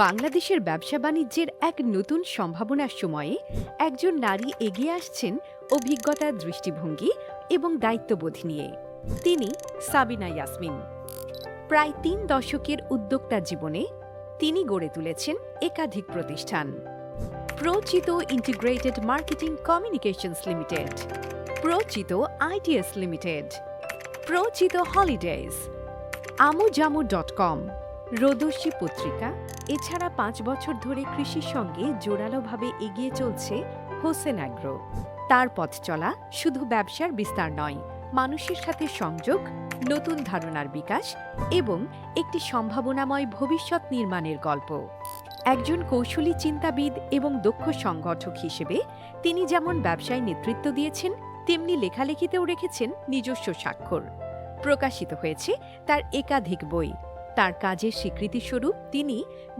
বাংলাদেশের ব্যবসা বাণিজ্যের এক নতুন সম্ভাবনার সময়ে একজন নারী এগিয়ে আসছেন অভিজ্ঞতা, দৃষ্টিভঙ্গি এবং দায়িত্ববোধ নিয়ে। তিনি সাবিনা ইয়াসমিন। প্রায় ৩ দশকের উদ্যোক্তা জীবনে তিনি গড়ে তুলেছেন একাধিক প্রতিষ্ঠান: Prochito integrated marketing communications limited, Prochito ITS limited, Prochito holidays, আমুজামু.com, রোদস্যি পত্রিকা। এছাড়া ৫ বছর ধরে কৃষির সঙ্গে জোরালোভাবে এগিয়ে চলছে হোসেন অ্যাগ্রো। তার পথ চলা শুধু ব্যবসার বিস্তার নয়, মানুষের সাথে সংযোগ, নতুন ধারণার বিকাশ এবং একটি সম্ভাবনাময় ভবিষ্যৎ নির্মাণের গল্প। একজন কৌশলী চিন্তাবিদ এবং দক্ষ সংগঠক হিসেবে তিনি যেমন ব্যবসায় নেতৃত্ব দিয়েছেন, তেমনি লেখালেখিতেও রেখেছেন নিজস্ব স্বাক্ষর। প্রকাশিত হয়েছে তার একাধিক বই। তার কাজের স্বীকৃতিস্বরূপ তিনি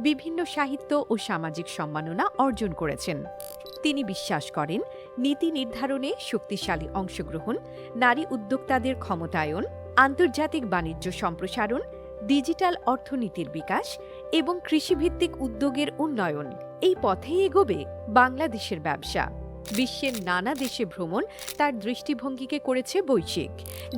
বিভিন্ন সাহিত্য ও সামাজিক সম্মাননা অর্জন করেছেন। তিনি বিশ্বাস করেন নীতি নির্ধারণে শক্তিশালী অংশগ্রহণ, নারী উদ্যোক্তাদের ক্ষমতায়ন, আন্তর্জাতিক বাণিজ্য সম্প্রসারণ, ডিজিটাল অর্থনীতির বিকাশ এবং কৃষিভিত্তিক উদ্যোগের উন্নয়ন। এই পথেই এগোবে বাংলাদেশের ব্যবসা। বিশ্বের নানা দেশে ভ্রমণ তার দৃষ্টিভঙ্গিকে করেছে বৈশ্বিক,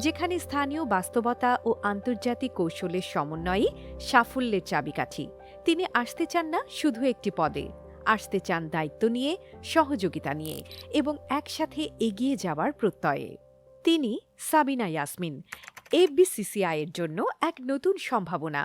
যেখানে স্থানীয় বাস্তবতা ও আন্তর্জাতিক কৌশলের সমন্বয়ে সাফল্যের চাবিকাঠি। তিনি আসতে চান না শুধু একটি পদে, আসতে চান দায়িত্ব নিয়ে, সহযোগিতা নিয়ে এবং একসাথে এগিয়ে যাওয়ার প্রত্যয়ে। তিনি সাবিনা ইয়াসমিন, এফবিসিসিআই এর জন্য এক নতুন সম্ভাবনা।